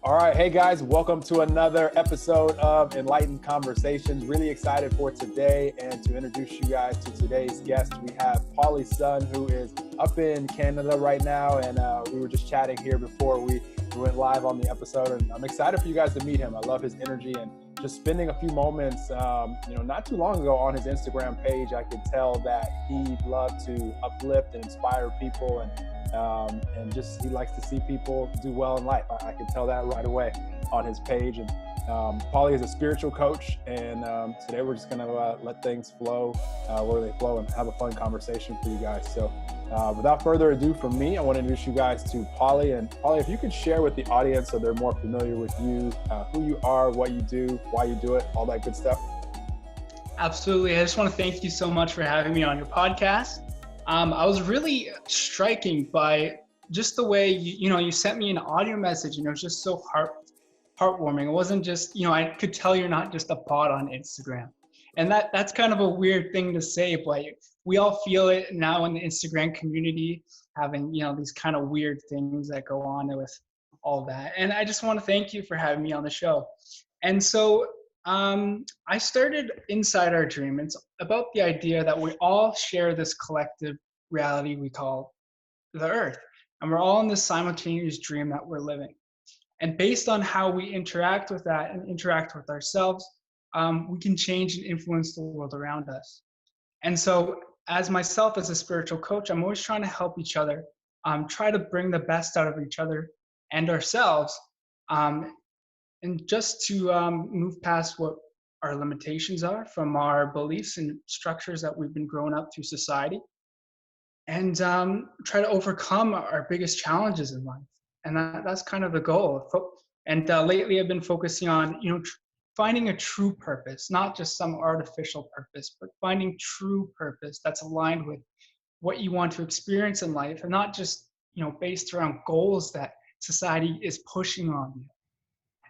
All right. Hey, guys. Welcome to another episode of Enlightened Conversations. Really excited for today and to introduce you guys to today's guest. We have Pauly's son, who is up in Canada right now. And we were just chatting here before we went live on the episode. And I'm excited for you guys to meet him. I love his energy and just spending a few moments, not too long ago on his Instagram page, I could tell that he loved to uplift and inspire people and just he likes to see people do well in life. I can tell that right away on his page. And Pauly is a spiritual coach, and today we're just gonna let things flow where they flow and have a fun conversation for you guys. So without further ado from me, I want to introduce you guys to Pauly. And Pauly, if you could share with the audience so they're more familiar with you, who you are, what you do, why you do it, all that good stuff. Absolutely. I just want to thank you so much for having me on your podcast. I was really striking by just the way you sent me an audio message, and it was just so heartwarming. It wasn't just, I could tell you're not just a bot on Instagram. And that's kind of a weird thing to say, but we all feel it now in the Instagram community, having, these kind of weird things that go on with all that. And I just want to thank you for having me on the show. And so I started Inside Our Dream. It's about the idea that we all share this collective reality we call the Earth. And we're all in this simultaneous dream that we're living. And based on how we interact with that and interact with ourselves, we can change and influence the world around us. And so as myself, as a spiritual coach, I'm always trying to help each other, try to bring the best out of each other and ourselves, and just to move past what our limitations are from our beliefs and structures that we've been growing up through society, and try to overcome our biggest challenges in life. And that's kind of the goal. And lately I've been focusing on, finding a true purpose, not just some artificial purpose, but finding true purpose that's aligned with what you want to experience in life, and not just, based around goals that society is pushing on you.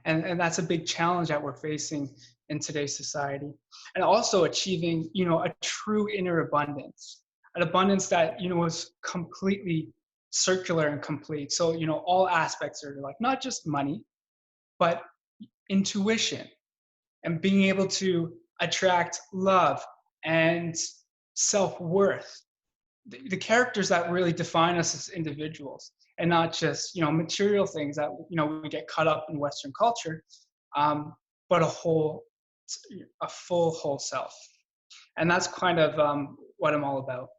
And that's a big challenge that we're facing in today's society. And also achieving, a true inner abundance, an abundance that, is completely circular and complete. So, all aspects are like not just money, but intuition and being able to attract love and self-worth, the characters that really define us as individuals, and not just, material things that, we get caught up in Western culture, but a full whole self. And that's kind of what I'm all about.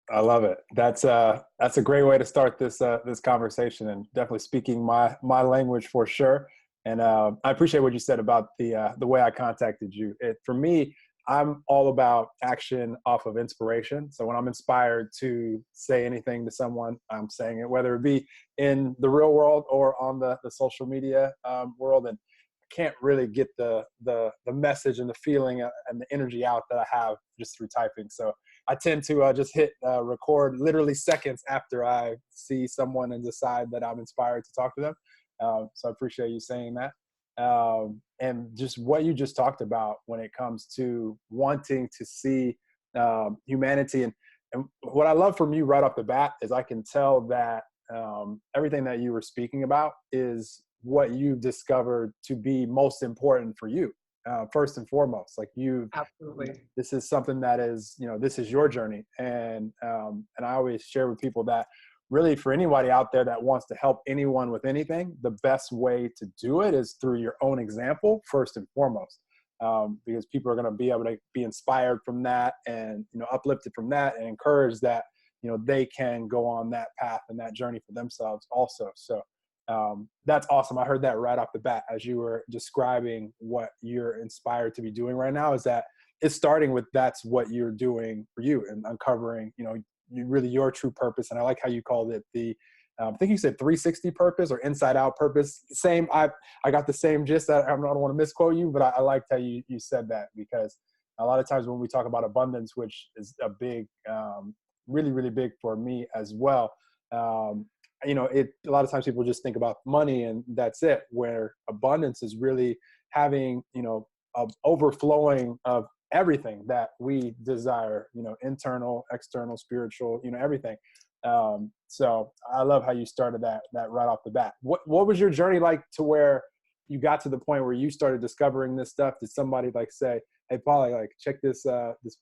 I love it. That's a great way to start this conversation, and definitely speaking my language for sure. And I appreciate what you said about the way I contacted you. For me, I'm all about action off of inspiration. So when I'm inspired to say anything to someone, I'm saying it, whether it be in the real world or on the social media world. And I can't really get the message and the feeling and the energy out that I have just through typing. So I tend to just hit record literally seconds after I see someone and decide that I'm inspired to talk to them. So I appreciate you saying that. And just what you just talked about when it comes to wanting to see humanity. And what I love from you right off the bat is I can tell that everything that you were speaking about is what you've discovered to be most important for you, first and foremost. Like Absolutely. This is something that is, this is your journey. And I always share with people that really, for anybody out there that wants to help anyone with anything, the best way to do it is through your own example, first and foremost, because people are going to be able to be inspired from that and, uplifted from that, and encouraged that, they can go on that path and that journey for themselves also. So that's awesome. I heard that right off the bat as you were describing what you're inspired to be doing right now, is that it's starting with that's what you're doing for you and uncovering, really your true purpose. And I like how you called it I think you said 360 purpose or inside out purpose. Same. I got the same gist. I don't want to misquote you, but I liked how you said that, because a lot of times when we talk about abundance, which is a big, really, really big for me as well. A lot of times people just think about money and that's it, where abundance is really having, overflowing of everything that we desire, internal, external, spiritual, everything. So I love how you started that right off the bat. What was your journey like to where you got to the point where you started discovering this stuff? Did somebody like say, hey, Pauly, like check this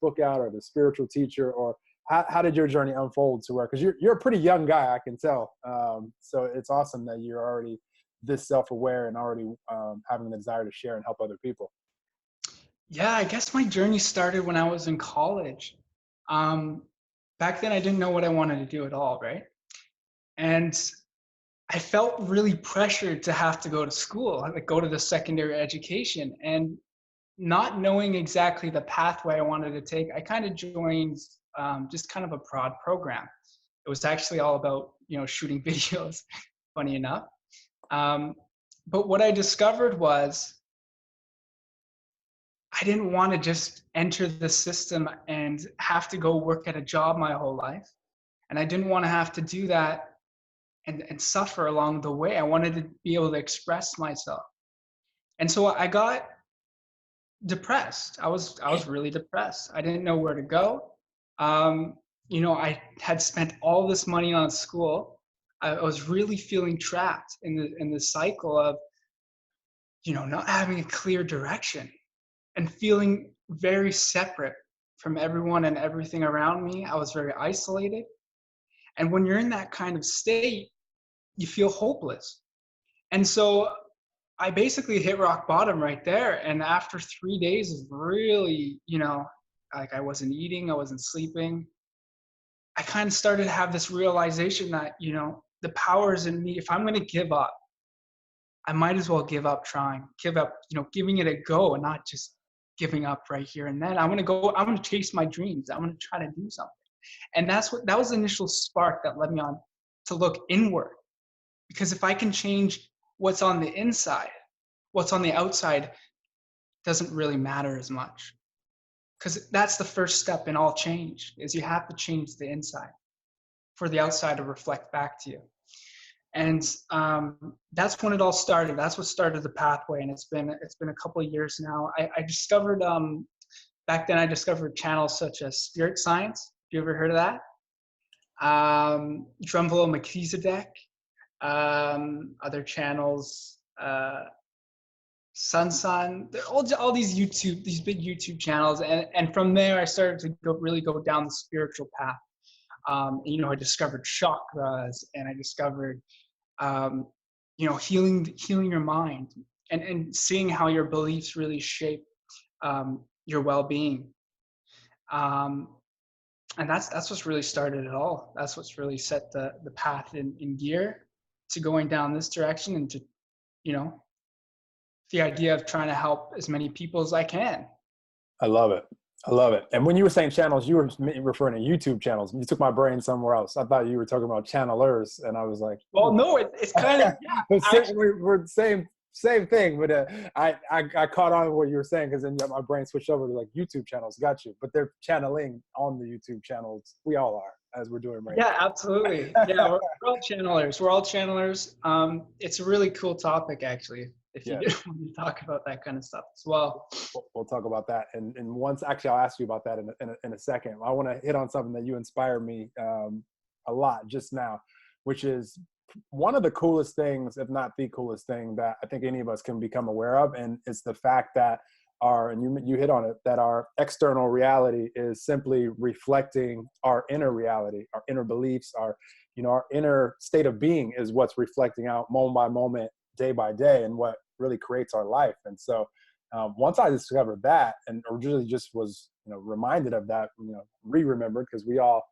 book out, or the spiritual teacher, or how did your journey unfold to where, because you're a pretty young guy, I can tell. So it's awesome that you're already this self-aware and already having the desire to share and help other people. Yeah, I guess my journey started when I was in college. Um, Back then, I didn't know what I wanted to do at all, right? And I felt really pressured to have to go to school, like go to the secondary education. And not knowing exactly the pathway I wanted to take, I kind of joined just kind of a prod program. It was actually all about, shooting videos, funny enough. But what I discovered was I didn't want to just enter the system and have to go work at a job my whole life. And I didn't want to have to do that and suffer along the way. I wanted to be able to express myself. And so I got depressed. I was really depressed. I didn't know where to go. I had spent all this money on school. I was really feeling trapped in the cycle of, not having a clear direction and feeling very separate from everyone and everything around me. I was very isolated. And when you're in that kind of state, you feel hopeless. And so I basically hit rock bottom right there. And after 3 days of really, like I wasn't eating, I wasn't sleeping, I kind of started to have this realization that, the power is in me. If I'm going to give up, I might as well give up trying, give up, giving it a go and not just giving up right here and then. I'm going to chase my dreams. I'm going to try to do something. And that was the initial spark that led me on to look inward. Because if I can change what's on the inside, what's on the outside doesn't really matter as much. Because that's the first step in all change, is you have to change the inside for the outside to reflect back to you. And that's when it all started. That's what started the pathway. And it's been a couple of years now. I discovered, back then I discovered channels such as Spirit Science. Have you ever heard of that? Drumville Melchizedek. Other channels, Sun, all these big YouTube channels, and from there I started to really go down the spiritual path. I discovered chakras, and I discovered, healing your mind, and seeing how your beliefs really shape your well-being. And that's what's really started it all. That's what's really set the path in gear to going down this direction, and to, the idea of trying to help as many people as I can. I love it. I love it. And when you were saying channels, you were referring to YouTube channels. You took my brain somewhere else. I thought you were talking about channelers, and I was like, well, no, it's kind of, yeah, we're the same thing. But I caught on to what you were saying, because then my brain switched over to like YouTube channels. Got you. But they're channeling on the YouTube channels. We all are, as we're doing right now. Yeah, absolutely. Yeah, we're all channelers. We're all channelers. It's a really cool topic, actually, if you want to talk about that kind of stuff as well. We'll talk about that. And once, actually, I'll ask you about that in a second. I want to hit on something that you inspired me a lot just now, which is one of the coolest things, if not the coolest thing, that I think any of us can become aware of. And it's the fact that and you hit on it, that our external reality is simply reflecting our inner reality, our inner beliefs, our inner state of being is what's reflecting out moment by moment, day by day, and what really creates our life. And so once I discovered that, and originally just was, reminded of that, remembered, because we all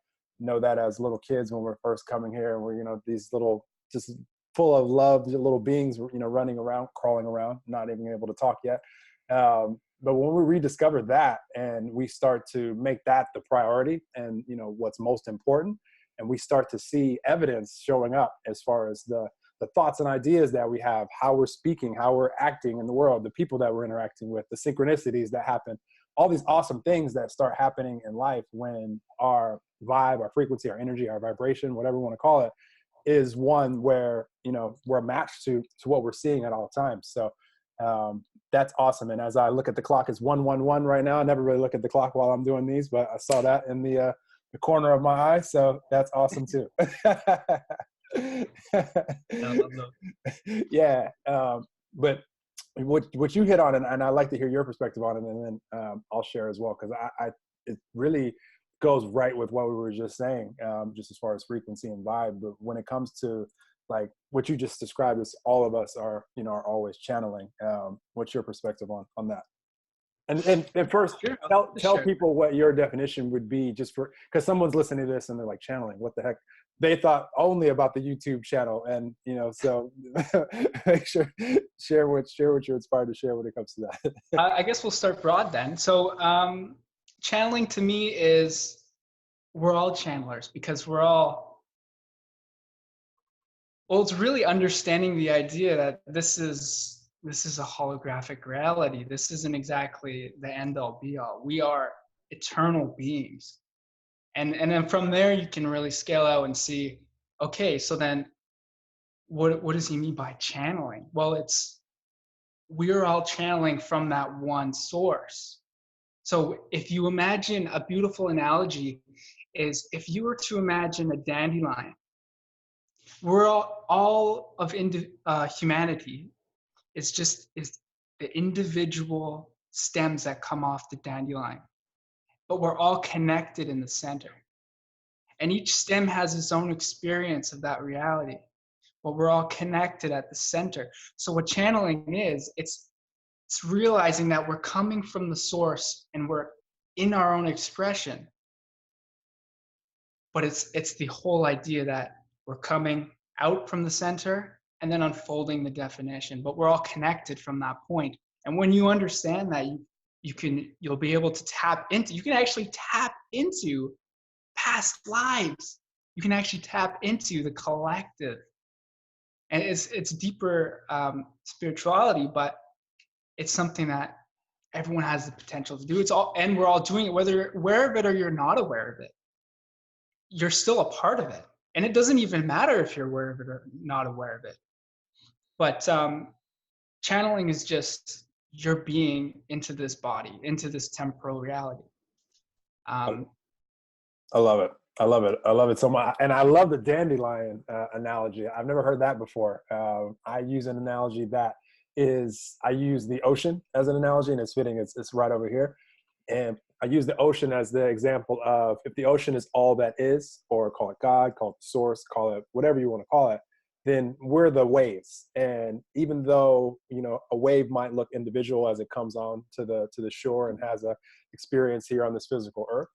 know that as little kids when we're first coming here, and we're, these little, just full of love, little beings, running around, crawling around, not even able to talk yet. But when we rediscover that, and we start to make that the priority, and what's most important, and we start to see evidence showing up as far as the thoughts and ideas that we have, how we're speaking, how we're acting in the world, the people that we're interacting with, the synchronicities that happen, all these awesome things that start happening in life when our vibe, our frequency, our energy, our vibration, whatever we want to call it, is one where, we're matched to what we're seeing at all times. So that's awesome. And as I look at the clock, it's 1:11 right now. I never really look at the clock while I'm doing these, but I saw that in the the corner of my eye. So that's awesome too. I love those. Yeah. But what you hit on, and I'd like to hear your perspective on it, and then I'll share as well, because it really goes right with what we were just saying, just as far as frequency and vibe. But when it comes to like what you just described, is all of us are, you know, are always channeling. What's your perspective on that? And first, Sure. tell people what your definition would be, just for, because someone's listening to this and they're like, channeling, what the heck? They thought only about the YouTube channel, and you know, so make sure share what you're inspired to share when it comes to that. I guess we'll start broad then. So channeling to me is, we're all channelers because we're all, well, it's really understanding the idea that this is a holographic reality. This isn't exactly the end all be all. We are eternal beings. And then from there you can really scale out and see, okay, so then what does he mean by channeling? Well, it's, we're all channeling from that one source. So if you imagine, a beautiful analogy is, if you were to imagine a dandelion, we're all of humanity is the individual stems that come off the dandelion, but we're all connected in the center. And each stem has its own experience of that reality, but we're all connected at the center. So what channeling is, it's realizing that we're coming from the source and we're in our own expression. But it's the whole idea that we're coming out from the center and then unfolding the definition, but we're all connected from that point. And when you understand that, you'll be able to you can actually tap into past lives. You can actually tap into the collective. And it's deeper spirituality, but it's something that everyone has the potential to do. And we're all doing it, whether you're aware of it or you're not aware of it. You're still a part of it. And it doesn't even matter if you're aware of it or not aware of it. But channeling is just your being into this body, into this temporal reality. I love it. I love it. I love it so much. And I love the dandelion analogy. I've never heard that before. I use an analogy that is, I use the ocean as an analogy, and it's fitting. It's right over here. And I use the ocean as the example of, if the ocean is all that is, or call it God, call it the source, call it whatever you want to call it, then we're the waves. And even though, you know, a wave might look individual as it comes on to the shore and has a experience here on this physical earth,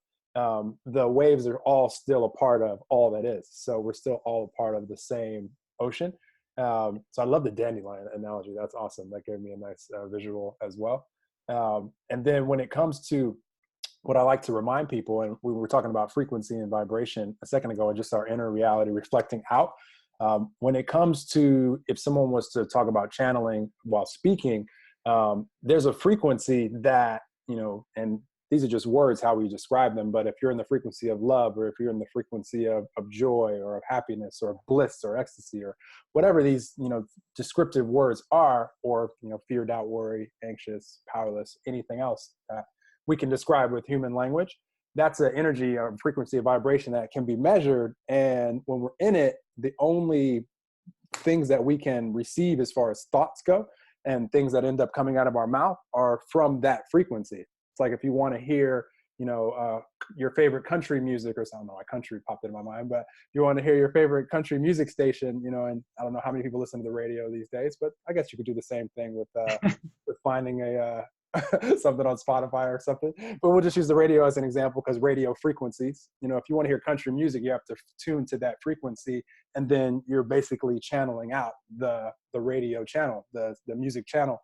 the waves are all still a part of all that is. So we're still all a part of the same ocean. So I love the dandelion analogy. That's awesome. That gave me a nice visual as well. And then when it comes to what I like to remind people, and we were talking about frequency and vibration a second ago, and just our inner reality reflecting out. When it comes to, if someone was to talk about channeling while speaking, there's a frequency that, you know, and these are just words, how we describe them, but if you're in the frequency of love, or if you're in the frequency of joy or of happiness or of bliss or ecstasy or whatever these, you know, descriptive words are, or, you know, fear, doubt, worry, anxious, powerless, anything else that we can describe with human language, that's an energy or frequency of vibration that can be measured. And when we're in it, the only things that we can receive as far as thoughts go and things that end up coming out of our mouth are from that frequency. It's like if you want to hear, you know, your favorite country music or something, like country popped into my mind, but you want to hear your favorite country music station, you know, and I don't know how many people listen to the radio these days, but I guess you could do the same thing with finding a something on Spotify or something. But we'll just use the radio as an example, because radio frequencies, you know, if you want to hear country music, you have to tune to that frequency, and then you're basically channeling out the radio channel, the music channel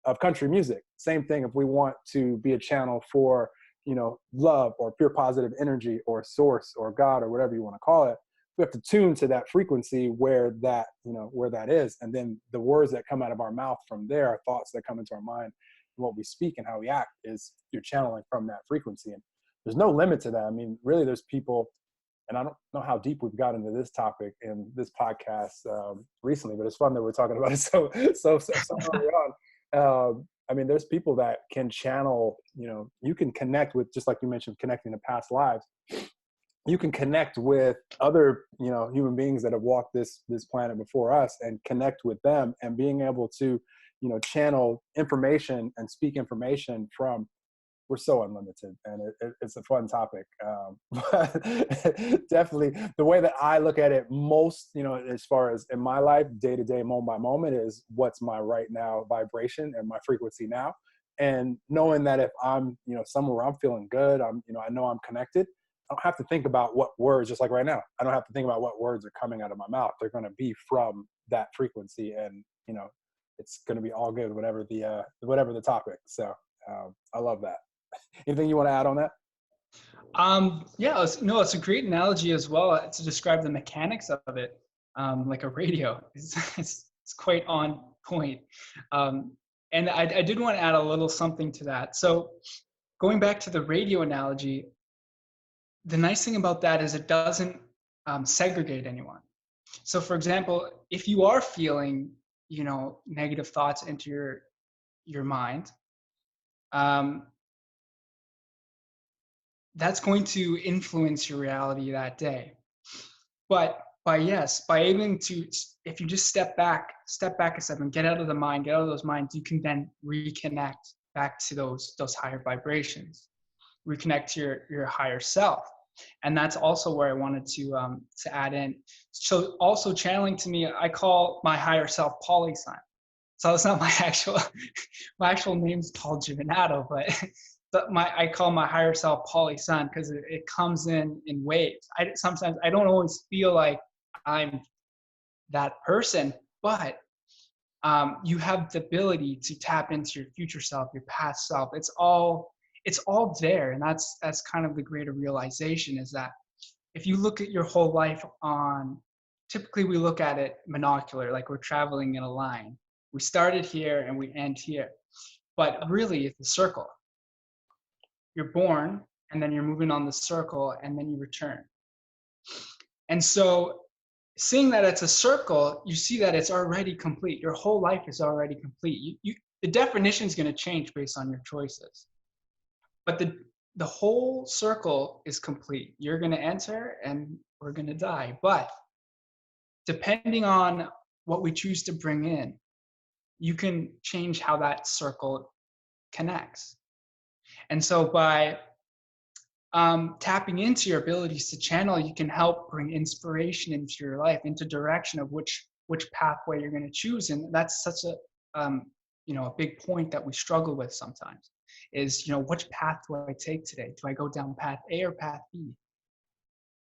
of country music. Same thing if we want to be a channel for, you know, love or pure positive energy or source or God or whatever you want to call it. We have to tune to that frequency where that, you know, where that is. And then the words that come out of our mouth from there are thoughts that come into our mind. What we speak and how we act is you're channeling from that frequency. And there's no limit to that. I mean, really, there's people, and I don't know how deep we've got into this topic in this podcast recently, but it's fun that we're talking about it so early on. I mean, there's people that can channel, you know, you can connect with, just like you mentioned, connecting to past lives. you can connect with other, human beings that have walked this planet before us, and connect with them, and being able to, channel information and speak information from, we're so unlimited, and it's a fun topic. But definitely the way that I look at it most, as far as in my life, day to day, moment by moment, is what's my right now vibration and my frequency now. And knowing that if I'm, somewhere where I'm feeling good, I know I'm connected. I don't have to think about what words, just like right now, I don't have to think about what words are coming out of my mouth. They're going to be from that frequency, and, it's going to be all good, whatever the topic. So I love that. Anything you want to add on that? Yeah, no, it's a great analogy as well to describe the mechanics of it. Like a radio, it's quite on point. And I did want to add a little something to that. So going back to the radio analogy, the nice thing about that is it doesn't segregate anyone. So for example, if you are feeling, negative thoughts into your mind, that's going to influence your reality that day. But by aiming to, if you just step back a step and get out of the mind, get out of those minds, you can then reconnect back to those higher vibrations, reconnect to your higher self. And that's also where I wanted to add in. So also channeling, to me, I call my higher self Pauly Son. So it's not my actual name is Paul Givinato, but I call my higher self Pauly Son, because it comes in waves. Sometimes I don't always feel like I'm that person, but you have the ability to tap into your future self, your past self. It's all there, and that's kind of the greater realization, is that if you look at your whole life typically we look at it monocular, like we're traveling in a line. We started here and we end here, but really it's a circle. You're born, and then you're moving on the circle, and then you return. And so seeing that it's a circle, you see that it's already complete. Your whole life is already complete. The definition is going to change based on your choices, but the whole circle is complete. You're going to enter and we're going to die. But depending on what we choose to bring in, you can change how that circle connects. And so by tapping into your abilities to channel, you can help bring inspiration into your life, into direction of which pathway you're going to choose. And that's such a big point that we struggle with sometimes, is, which path do I take today? Do I go down path A or path B?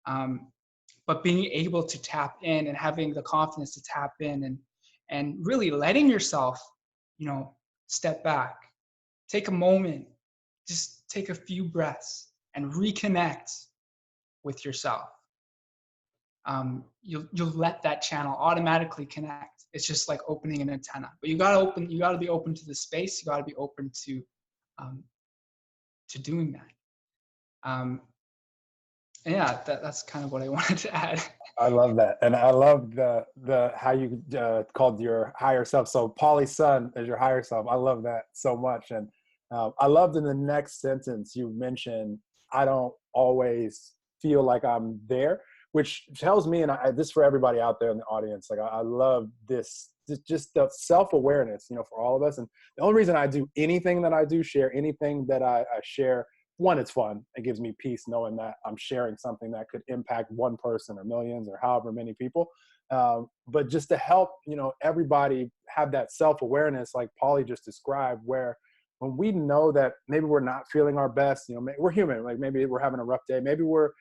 But being able to tap in and having the confidence to tap in and really letting yourself, step back, take a moment, just take a few breaths and reconnect with yourself. You'll let that channel automatically connect. It's just like opening an antenna, but you gotta be open to the space. You gotta be open to doing that. Yeah, that's kind of what I wanted to add. I love that, and I love the how you called your higher self. So Pauly Son is your higher self. I love that so much, and I loved in the next sentence you mentioned, I don't always feel like I'm there, which tells me, and this for everybody out there in the audience, like I love this, just the self-awareness, for all of us. And the only reason I do anything that I do, share anything that I share, one, it's fun. It gives me peace knowing that I'm sharing something that could impact one person or millions or however many people. But just to help, everybody have that self-awareness, like Pauly just described, where when we know that maybe we're not feeling our best, we're human, like maybe we're having a rough day, maybe we're,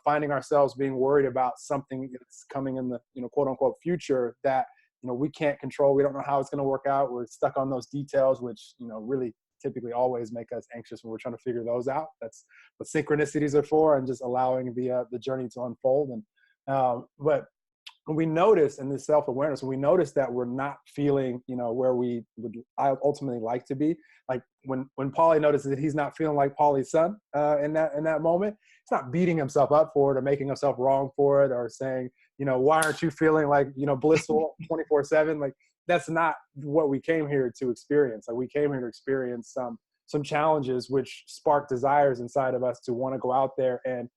finding ourselves being worried about something that's coming in the, quote unquote future that, we can't control. We don't know how it's going to work out. We're stuck on those details, which, really typically always make us anxious when we're trying to figure those out. That's what synchronicities are for, and just allowing the journey to unfold. And but when we notice in this self-awareness, when we notice that we're not feeling, where we would ultimately like to be, like when Pauly notices that he's not feeling like Pauly's son in that moment, he's not beating himself up for it or making himself wrong for it or saying, why aren't you feeling like, blissful 24/7? Like, that's not what we came here to experience. Like, we came here to experience some challenges which spark desires inside of us to want to go out there and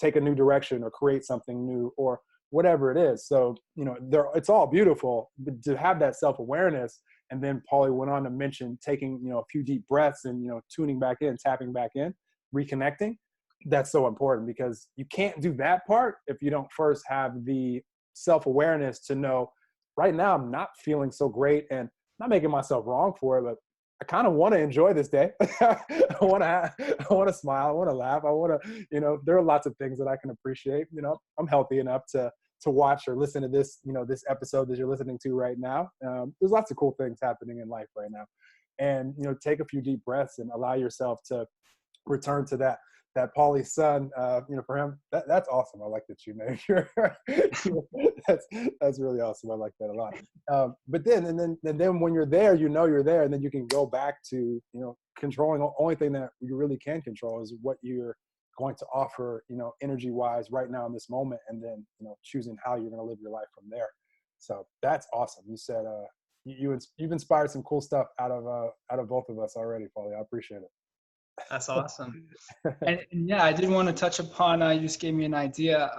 take a new direction or create something new or whatever it is. So, it's all beautiful, but to have that self-awareness. And then Pauly went on to mention taking, a few deep breaths and, tuning back in, tapping back in, reconnecting. That's so important, because you can't do that part if you don't first have the self-awareness to know right now I'm not feeling so great, and not making myself wrong for it, but I kind of want to enjoy this day. I want to smile. I want to laugh. I want to, there are lots of things that I can appreciate. I'm healthy enough to watch or listen to this, this episode that you're listening to right now. There's lots of cool things happening in life right now, and take a few deep breaths and allow yourself to return to that Pauly's son. For him, that's awesome. I like that you named your. That's really awesome. I like that a lot. But then when you're there, you're there, and then you can go back to controlling. The only thing that you really can control is what you're going to offer, energy wise right now in this moment, and then choosing how you're going to live your life from there. So that's awesome. You said you've inspired some cool stuff out of both of us already, Pauly. I appreciate it. That's awesome. And yeah, I did want to touch upon, you just gave me an idea,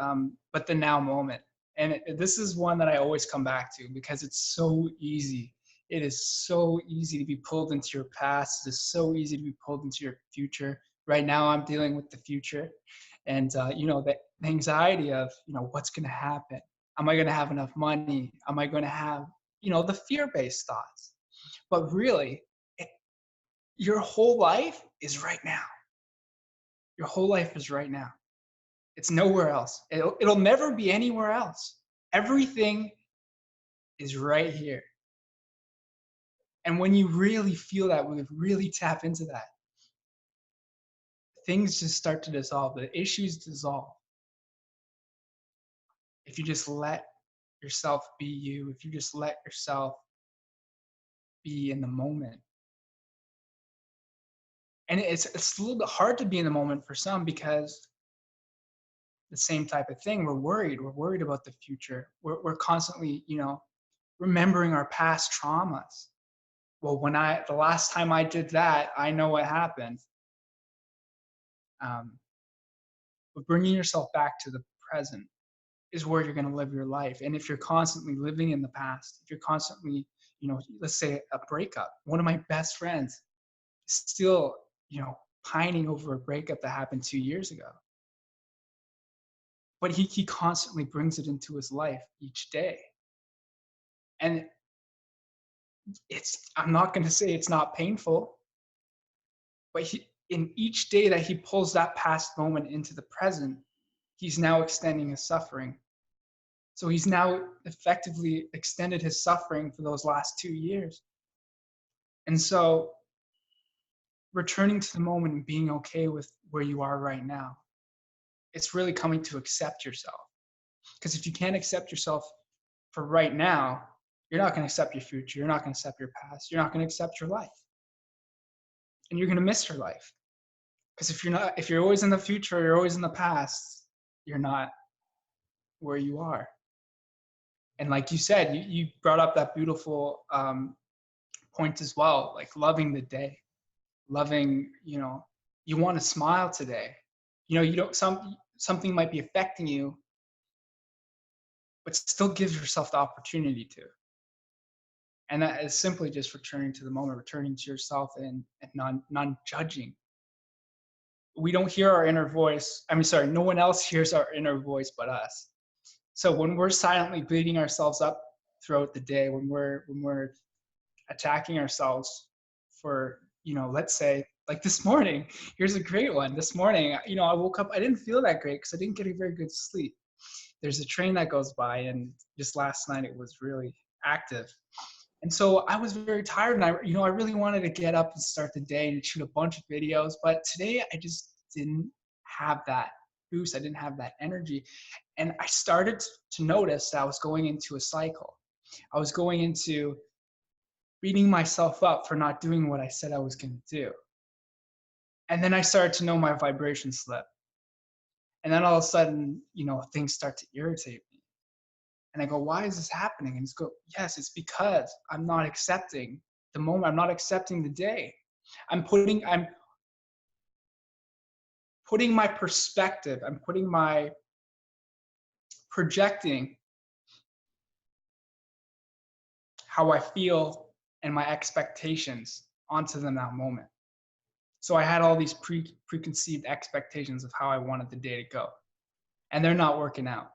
but the now moment. And this is one that I always come back to, because it's so easy. It is so easy to be pulled into your past. It is so easy to be pulled into your future. Right now I'm dealing with the future, and the anxiety of, what's going to happen? Am I going to have enough money? Am I going to have, the fear-based thoughts? But really, your whole life is right now. Your whole life is right now. It's nowhere else. It'll never be anywhere else. Everything is right here. And when you really feel that, when you really tap into that, things just start to dissolve. The issues dissolve. If you just let yourself be you, if you just let yourself be in the moment. And it's a little bit hard to be in the moment for some, because the same type of thing. We're worried about the future. We're constantly, remembering our past traumas. Well, the last time I did that, I know what happened. But bringing yourself back to the present is where you're going to live your life. And if you're constantly living in the past, if you're constantly, let's say a breakup, one of my best friends is still, pining over a breakup that happened 2 years ago. But he constantly brings it into his life each day. And I'm not going to say it's not painful, but in each day that he pulls that past moment into the present, he's now extending his suffering. So he's now effectively extended his suffering for those last 2 years. And so returning to the moment and being okay with where you are right now, it's really coming to accept yourself. Because if you can't accept yourself for right now, you're not going to accept your future. You're not going to accept your past. You're not going to accept your life. And you're going to miss your life. Because if you're always in the future, you're always in the past, you're not where you are. And like you said, you brought up that beautiful point as well, like loving the day, loving, you want to smile today. Something might be affecting you, but still give yourself the opportunity to. And that is simply just returning to the moment, returning to yourself, and non-judging. We don't hear our inner voice. No one else hears our inner voice but us. So when we're silently beating ourselves up throughout the day, when we're attacking ourselves for, let's say, like this morning, here's a great one. This morning, I woke up, I didn't feel that great because I didn't get a very good sleep. There's a train that goes by, and just last night it was really active. And so I was very tired, and I really wanted to get up and start the day and shoot a bunch of videos. But today I just didn't have that boost. I didn't have that energy. And I started to notice that I was going into a cycle. I was going into beating myself up for not doing what I said I was going to do. And then I started to know my vibration slip. And then all of a sudden, things start to irritate me. And I go, why is this happening? And yes, it's because I'm not accepting the moment. I'm not accepting the day. I'm putting my perspective, I'm putting my projecting how I feel and my expectations onto the now moment. So I had all these preconceived expectations of how I wanted the day to go, and they're not working out.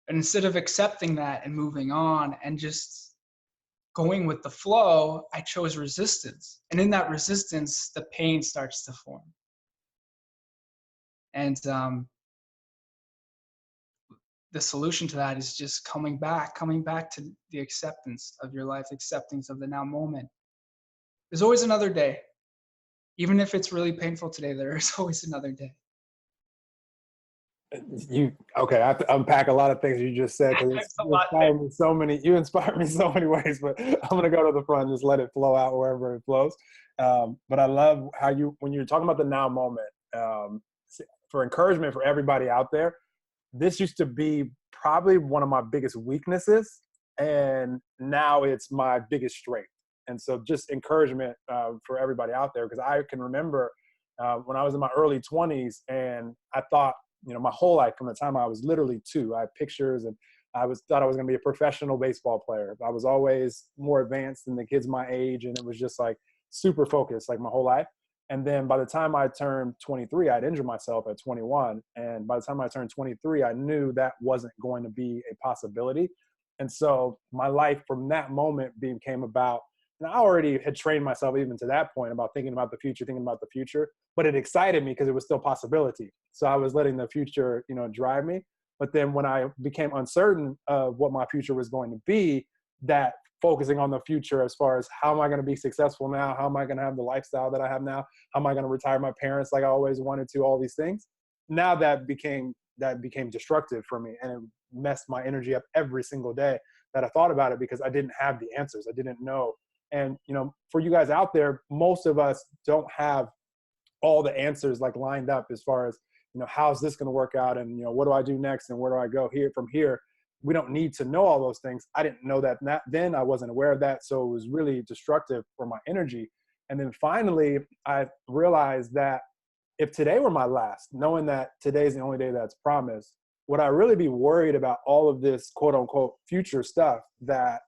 And instead of accepting that and moving on and just going with the flow, I chose resistance. And in that resistance, the pain starts to form. And the solution to that is just coming back to the acceptance of your life, acceptance of the now moment. There's always another day. Even if it's really painful today, there is always another day. Okay, I have to unpack a lot of things you just said, because you inspire me so many ways, but I'm going to go to the front and just let it flow out wherever it flows. But I love how when you're talking about the now moment, for encouragement for everybody out there, this used to be probably one of my biggest weaknesses, and now it's my biggest strength. And so just encouragement for everybody out there, because I can remember when I was in my early 20s, and I thought, my whole life from the time I was literally 2, I had pictures, and thought I was going to be a professional baseball player. I was always more advanced than the kids my age, and it was just like super focused like my whole life. And then by the time I turned 23, I'd injured myself at 21. And by the time I turned 23, I knew that wasn't going to be a possibility. And so my life from that moment became about, and I already had trained myself even to that point about thinking about the future, but it excited me because it was still possibility. So I was letting the future, drive me. But then when I became uncertain of what my future was going to be, that focusing on the future as far as how am I going to be successful now? How am I going to have the lifestyle that I have now? How am I going to retire my parents like I always wanted to? All these things. Now that became destructive for me, and it messed my energy up every single day that I thought about it, because I didn't have the answers. I didn't know. And, for you guys out there, most of us don't have all the answers like lined up as far as, how's this going to work out? And, what do I do next? And where do I go from here? We don't need to know all those things. I didn't know that then. I wasn't aware of that. So it was really destructive for my energy. And then finally, I realized that if today were my last, knowing that today's the only day that's promised, would I really be worried about all of this quote unquote future stuff that,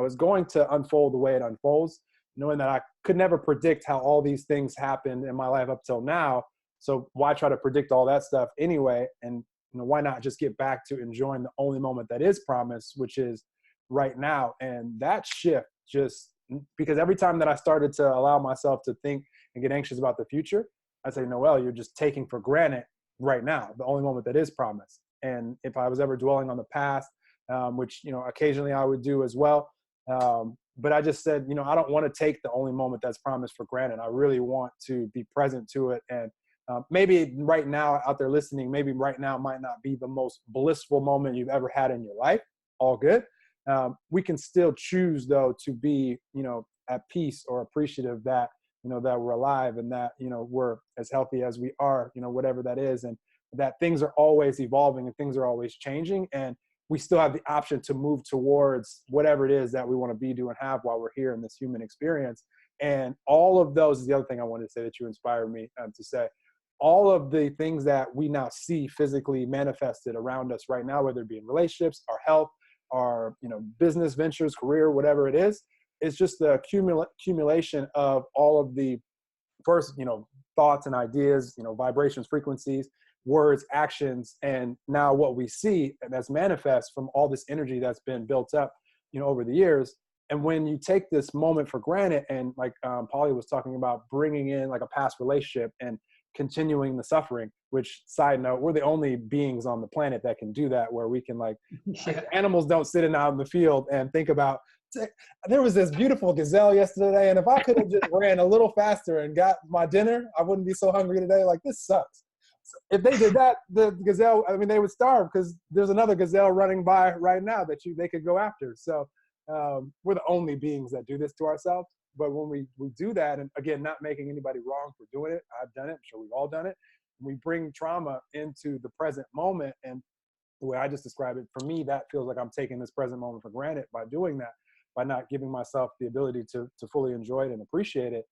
is going to unfold the way it unfolds, knowing that I could never predict how all these things happened in my life up till now. So why try to predict all that stuff anyway? And why not just get back to enjoying the only moment that is promised, which is right now? And that shift, just because every time that I started to allow myself to think and get anxious about the future, I say, Noel, you're just taking for granted right now, the only moment that is promised. And if I was ever dwelling on the past, which, occasionally I would do as well. But I just said, I don't want to take the only moment that's promised for granted. I really want to be present to it. And maybe right now out there listening, maybe right now might not be the most blissful moment you've ever had in your life. All good. We can still choose though to be, at peace or appreciative that, that we're alive, and that, we're as healthy as we are, whatever that is. And that things are always evolving and things are always changing. And we still have the option to move towards whatever it is that we want to be, do, and have while we're here in this human experience. And all of those is the other thing I wanted to say that you inspired me to say. All of the things that we now see physically manifested around us right now, whether it be in relationships, our health, our business ventures, career, whatever it is, it's just the accumulation of all of the first, thoughts and ideas, vibrations, frequencies, words, actions, and now what we see that's manifest from all this energy that's been built up, over the years. And when you take this moment for granted, and like Pauly was talking about, bringing in like a past relationship and continuing the suffering, which, side note, we're the only beings on the planet that can do that, where we can like animals don't sit out in the field and think about, there was this beautiful gazelle yesterday, and if I could have just ran a little faster and got my dinner, I wouldn't be so hungry today. Like, this sucks. If they did that, the gazelle, they would starve, because there's another gazelle running by right now that they could go after. So we're the only beings that do this to ourselves. But when we do that, and again, not making anybody wrong for doing it, I've done it, I'm sure we've all done it, we bring trauma into the present moment. And the way I just described it, for me, that feels like I'm taking this present moment for granted by doing that, by not giving myself the ability to fully enjoy it and appreciate it.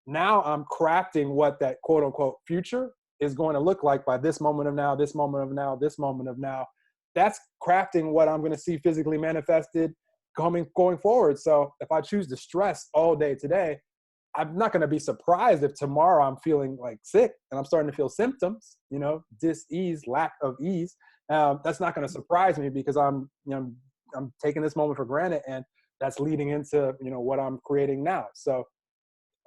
Now I'm crafting what that quote unquote future is going to look like by this moment of now, this moment of now, this moment of now. That's crafting what I'm going to see physically manifested going forward. So if I choose to stress all day today, I'm not going to be surprised if tomorrow I'm feeling like sick and I'm starting to feel symptoms, dis-ease, lack of ease. That's not going to surprise me because I'm taking this moment for granted, and that's leading into, what I'm creating now. So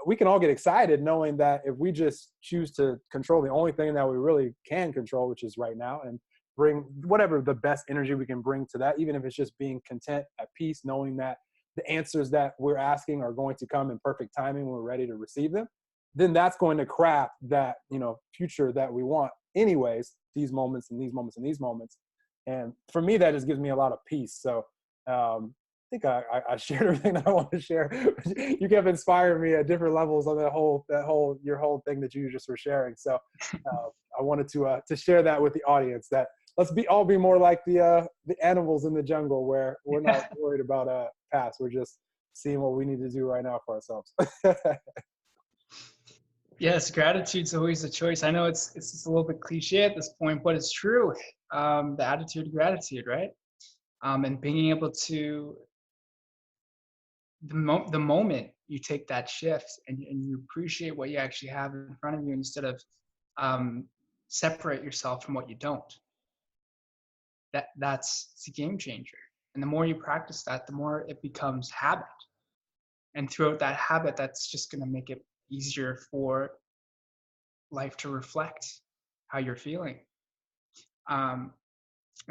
we can all get excited knowing that if we just choose to control the only thing that we really can control, which is right now, and bring whatever the best energy we can bring to that, even if it's just being content, at peace, knowing that the answers that we're asking are going to come in perfect timing when we're ready to receive them, then that's going to craft that, future that we want anyways, these moments and these moments and these moments. And for me, that just gives me a lot of peace. So I think I shared everything that I want to share. You kept inspiring me at different levels on your whole thing that you just were sharing. So I wanted to share that with the audience, that let's all be more like the animals in the jungle, where we're not worried about past. We're just seeing what we need to do right now for ourselves. Yes, gratitude's always a choice. I know it's just a little bit cliche at this point, but it's true. The attitude of gratitude, right? And being able to, the moment you take that shift and you appreciate what you actually have in front of you, instead of separate yourself from what you don't. It's a game changer. And the more you practice that, the more it becomes habit. And throughout that habit, that's just going to make it easier for life to reflect how you're feeling. And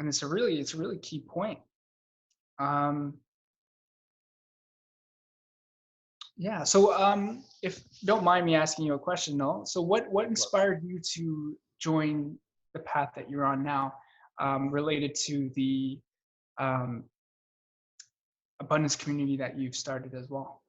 it's a really key point. Yeah. So if you don't mind me asking you a question, Noel, so what inspired you to join the path that you're on now, related to the abundance community that you've started as well?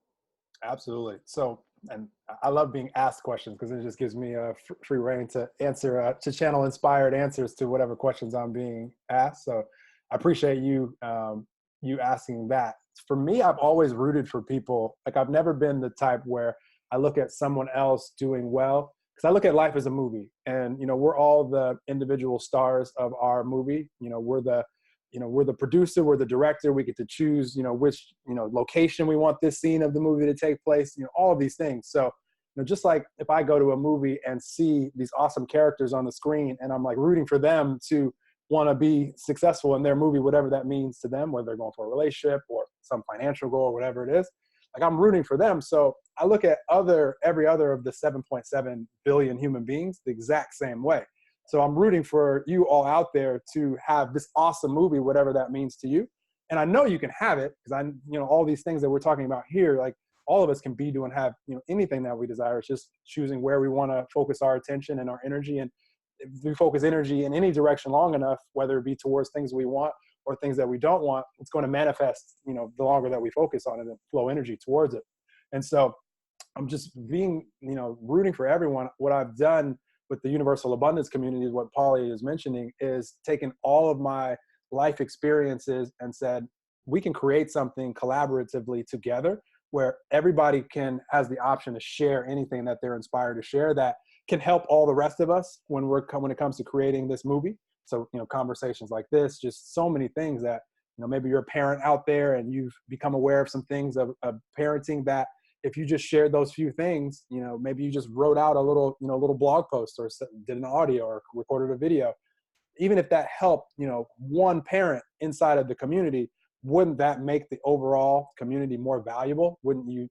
Absolutely. So, and I love being asked questions because it just gives me a free reign to answer, to channel inspired answers to whatever questions I'm being asked. So I appreciate you asking that. For me, I've always rooted for people. Like, I've never been the type where I look at someone else doing well, because I look at life as a movie, and, we're all the individual stars of our movie. We're the producer, we're the director. We get to choose, which, location we want this scene of the movie to take place, all of these things. So, just like if I go to a movie and see these awesome characters on the screen and I'm like rooting for them to want to be successful in their movie, whatever that means to them, whether they're going for a relationship or some financial goal or whatever it is, like, I'm rooting for them. So I look at every other of the 7.7 billion human beings the exact same way. So I'm rooting for you all out there to have this awesome movie, whatever that means to you. And I know you can have it, because all these things that we're talking about here, like, all of us can be doing, have, anything that we desire. It's just choosing where we want to focus our attention and our energy. And if we focus energy in any direction long enough, whether it be towards things we want or things that we don't want, it's going to manifest, the longer that we focus on it and flow energy towards it. And so I'm just being, rooting for everyone. What I've done with the Universal Abundance Community, is what Pauly is mentioning, is taken all of my life experiences and said, we can create something collaboratively together where everybody has the option to share anything that they're inspired to share that can help all the rest of us when it comes to creating this movie. So, conversations like this, just so many things that, maybe you're a parent out there and you've become aware of some things of parenting that, if you just shared those few things, maybe you just wrote out a little blog post or did an audio or recorded a video, even if that helped, one parent inside of the community, wouldn't that make the overall community more valuable? Wouldn't you,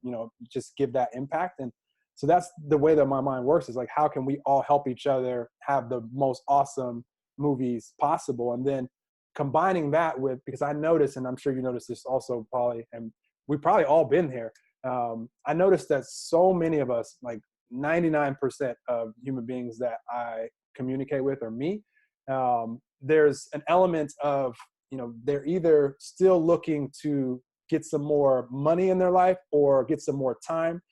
just give that impact? And so that's the way that my mind works, is like, how can we all help each other have the most awesome movies possible? And then combining that with, because I noticed, and I'm sure you noticed this also, Pauly, and we've probably all been here. I noticed that so many of us, like 99% of human beings that I communicate with, or me, there's an element of, they're either still looking to get some more money in their life or get some more time.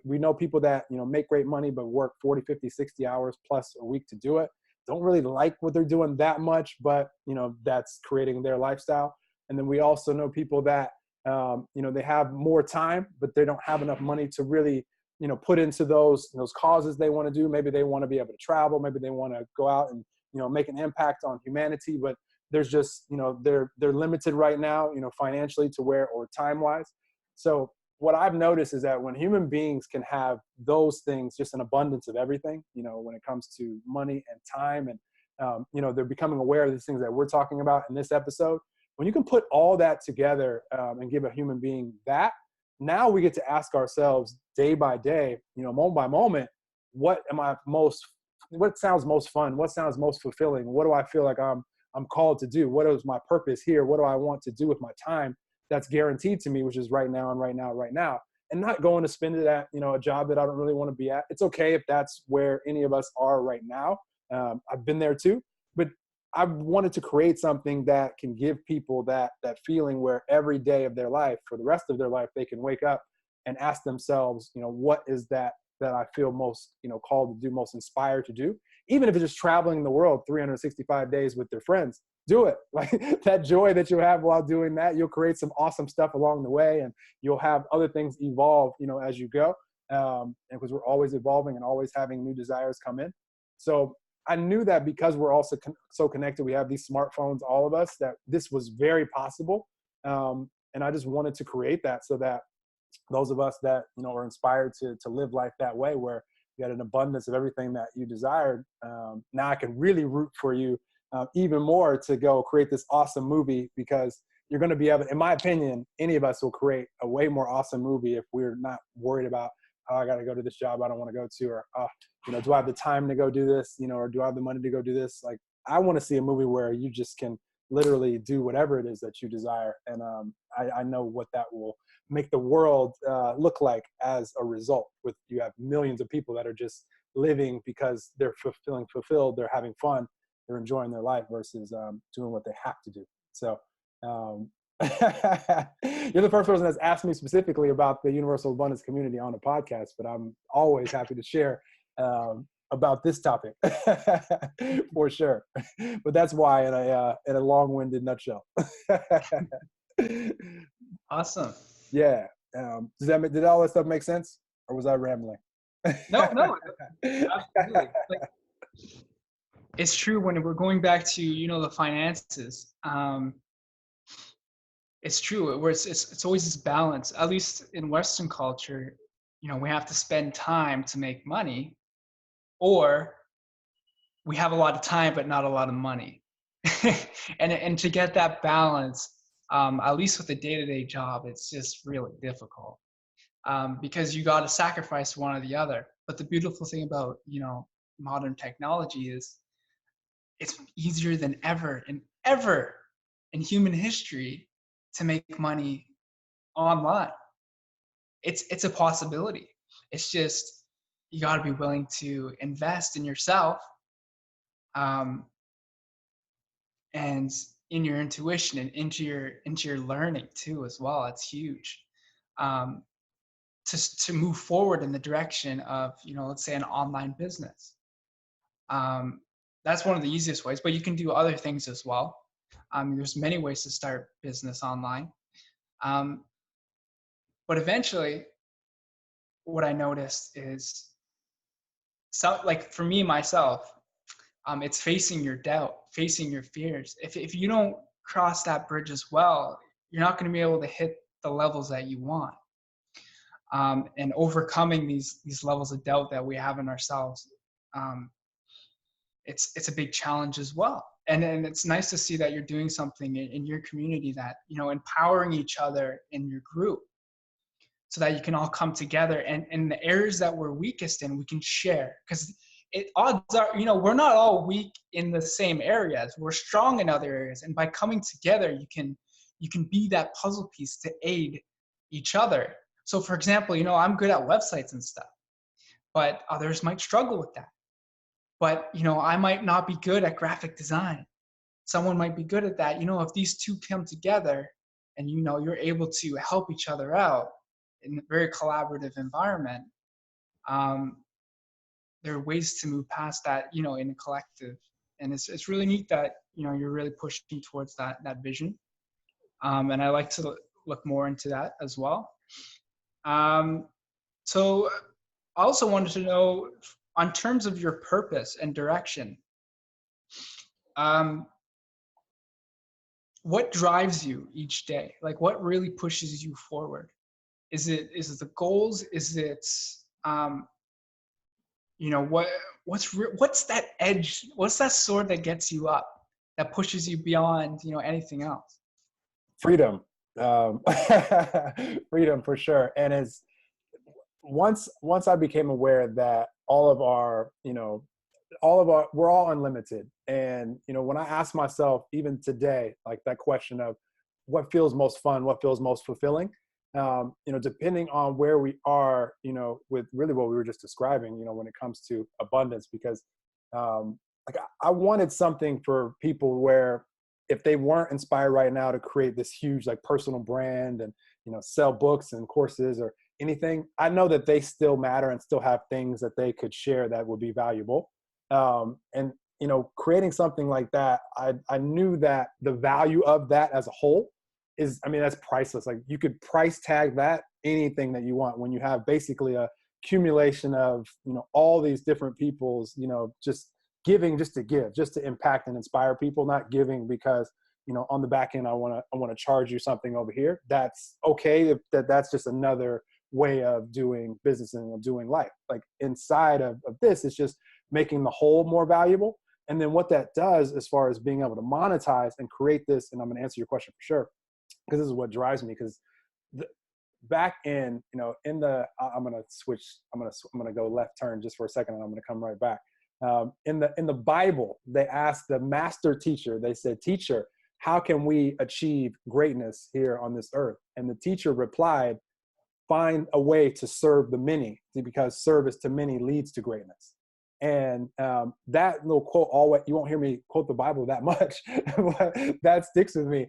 We know people that, make great money, but work 40, 50, 60 hours plus a week to do it. Don't really like what they're doing that much, but, that's creating their lifestyle. And then we also know people that, they have more time, but they don't have enough money to really put into those causes they want to do. Maybe they want to be able to travel. Maybe they want to go out and, make an impact on humanity, but there's just, they're limited right now, financially to where, or time wise. So what I've noticed is that when human beings can have those things, just an abundance of everything, when it comes to money and time, and, they're becoming aware of these things that we're talking about in this episode. When you can put all that together and give a human being that, now we get to ask ourselves day by day, moment by moment, what sounds most fun? What sounds most fulfilling? What do I feel like I'm called to do? What is my purpose here? What do I want to do with my time that's guaranteed to me, which is right now and right now, right now, and not going to spend it at, a job that I don't really want to be at. It's okay if that's where any of us are right now. I've been there too, but I wanted to create something that can give people that feeling where every day of their life, for the rest of their life, they can wake up and ask themselves, what is that I feel most, called to do, most inspired to do? Even if it's just traveling the world 365 days with their friends, do it. Like that joy that you'll have while doing that, you'll create some awesome stuff along the way, and you'll have other things evolve, as you go. And because we're always evolving and always having new desires come in. So I knew that because we're also so connected, we have these smartphones, all of us, that this was very possible. And I just wanted to create that so that those of us that, are inspired to live life that way, where you had an abundance of everything that you desired. Now I can really root for you even more to go create this awesome movie, because you're going to be able, in my opinion, any of us will create a way more awesome movie if we're not worried about, oh, I got to go to this job I don't want to go to, or, do I have the time to go do this, or do I have the money to go do this? Like, I want to see a movie where you just can literally do whatever it is that you desire. And I know what that will make the world look like as a result. With, you have millions of people that are just living because they're fulfilled, they're having fun, they're enjoying their life versus doing what they have to do. So you're the first person that's asked me specifically about the Universal Abundance Community on the podcast, but I'm always happy to share about this topic for sure. But that's why in a long-winded nutshell. Awesome. Yeah. Did all that stuff make sense, or was I rambling? No, absolutely. Like, it's true when we're going back to, the finances. It's true where it's always this balance, at least in Western culture. We have to spend time to make money, or we have a lot of time but not a lot of money. and to get that balance, at least with a day-to-day job, it's just really difficult, because you got to sacrifice one or the other. But the beautiful thing about modern technology is it's easier than ever in human history to make money online. It's a possibility. It's just, you got to be willing to invest in yourself, and in your intuition, and into your learning too as well. It's huge, to move forward in the direction of, let's say, an online business. That's one of the easiest ways, but you can do other things as well. There's many ways to start business online. But eventually, what I noticed is, like for me, myself, it's facing your doubt, facing your fears. If you don't cross that bridge as well, you're not going to be able to hit the levels that you want. And overcoming these levels of doubt that we have in ourselves, it's a big challenge as well. And it's nice to see that you're doing something in your community that, empowering each other in your group, so that you can all come together, and in the areas that we're weakest in, we can share. Because odds are, we're not all weak in the same areas. We're strong in other areas, and by coming together, you can be that puzzle piece to aid each other. So, for example, I'm good at websites and stuff, but others might struggle with that. But I might not be good at graphic design. Someone might be good at that. If these two come together, and you're able to help each other out in a very collaborative environment, there are ways to move past that, in a collective. And it's really neat that, you're really pushing towards that vision. And I like to look more into that as well. So I also wanted to know, on terms of your purpose and direction, um, what drives you each day? Like, what really pushes you forward? Is it the goals? Is it um, you know what's that edge? What's that sword that gets you up, that pushes you beyond anything else? Freedom. um, Freedom for sure. And as once I became aware that we're all unlimited. And when I ask myself even today, like that question of what feels most fun, what feels most fulfilling, depending on where we are, with really what we were just describing, when it comes to abundance. Because like I wanted something for people where if they weren't inspired right now to create this huge like personal brand and sell books and courses or anything, I know that they still matter and still have things that they could share that would be valuable. And creating something like that, I knew that the value of that as a whole is, I mean, that's priceless. Like you could price tag that anything that you want when you have basically a accumulation of all these different people's just giving just to give, just to impact and inspire people, not giving because on the back end I want to charge you something over here. That's okay if that's just another way of doing business and of doing life. Like inside of this, it's just making the whole more valuable. And then what that does as far as being able to monetize and create this, and I'm going to answer your question for sure, because this is what drives me. Because back in, in the, I'm going to switch, I'm going to go left turn just for a second and I'm going to come right back. In the Bible, they asked the master teacher, they said, "Teacher, how can we achieve greatness here on this earth?" And the teacher replied, "Find a way to serve the many, because service to many leads to greatness." And that little quote, always, you won't hear me quote the Bible that much, but that sticks with me.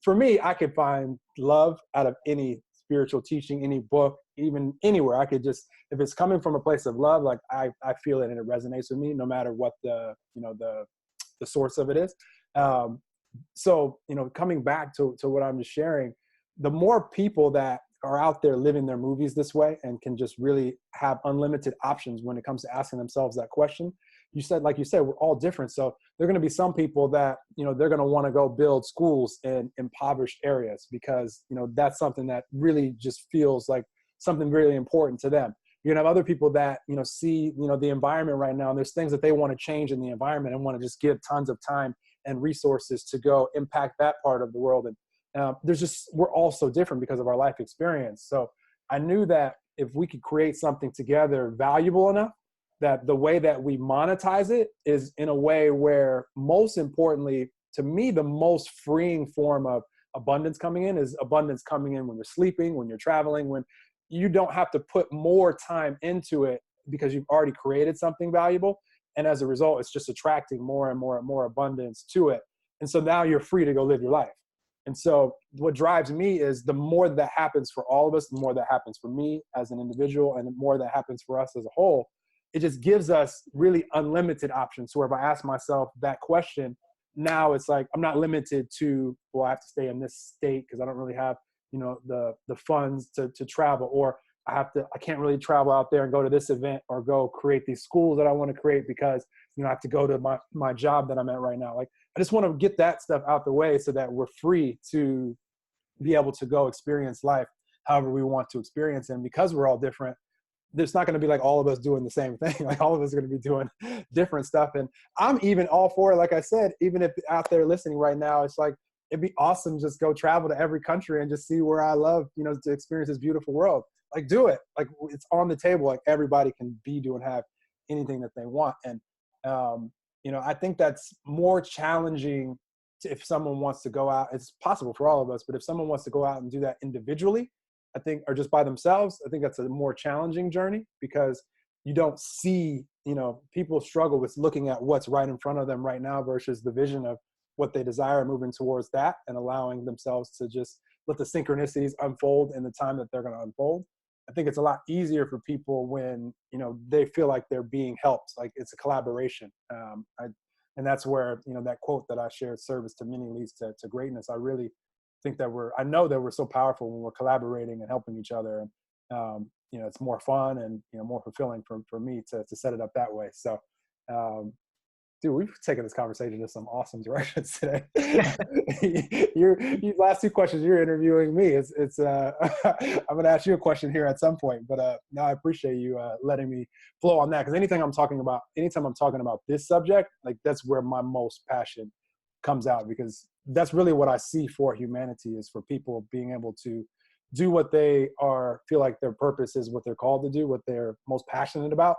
For me, I could find love out of any spiritual teaching, any book, even anywhere. I could just, if it's coming from a place of love, like I feel it and it resonates with me, no matter what the source of it is. So coming back to what I'm just sharing, the more people that are out there living their movies this way and can just really have unlimited options when it comes to asking themselves that question. Like you said, we're all different. So there are going to be some people that, they're going to want to go build schools in impoverished areas because, that's something that really just feels like something really important to them. You're going to have other people that, see, the environment right now, and there's things that they want to change in the environment and want to just give tons of time and resources to go impact that part of the world. And we're all so different because of our life experience. So I knew that if we could create something together valuable enough, that the way that we monetize it is in a way where, most importantly, to me, the most freeing form of abundance coming in is abundance coming in when you're sleeping, when you're traveling, when you don't have to put more time into it because you've already created something valuable. And as a result, it's just attracting more and more and more abundance to it. And so now you're free to go live your life. And so what drives me is the more that happens for all of us, the more that happens for me as an individual, and the more that happens for us as a whole. It just gives us really unlimited options. So if I ask myself that question, now it's like, I'm not limited to, well, I have to stay in this state because I don't really have, the funds to travel, or I can't really travel out there and go to this event or go create these schools that I want to create because, I have to go to my job that I'm at right now. Like, I just want to get that stuff out the way so that we're free to be able to go experience life however we want to experience it. And because we're all different, there's not going to be like all of us doing the same thing. Like all of us are going to be doing different stuff. And I'm even all for it. Like I said, even if out there listening right now, it's like, it'd be awesome. Just go travel to every country and just see where I love, to experience this beautiful world. Like do it. Like it's on the table. Like everybody can do and have anything that they want. And, I think that's more challenging if someone wants to go out. It's possible for all of us, but if someone wants to go out and do that individually, I think, or just by themselves, I think that's a more challenging journey because you don't see, people struggle with looking at what's right in front of them right now versus the vision of what they desire, moving towards that and allowing themselves to just let the synchronicities unfold in the time that they're going to unfold. I think it's a lot easier for people when, they feel like they're being helped, like it's a collaboration. And that's where, that quote that I shared, service to many leads to greatness. I really think that I know that we're so powerful when we're collaborating and helping each other. And, it's more fun and, more fulfilling for me to set it up that way. So, dude, we've taken this conversation to some awesome directions today. You last two questions, you're interviewing me. It's I'm going to ask you a question here at some point, but no, I appreciate you letting me flow on that. Because anytime I'm talking about this subject, like that's where my most passion comes out, because that's really what I see for humanity, is for people being able to do what they feel like their purpose is, what they're called to do, what they're most passionate about,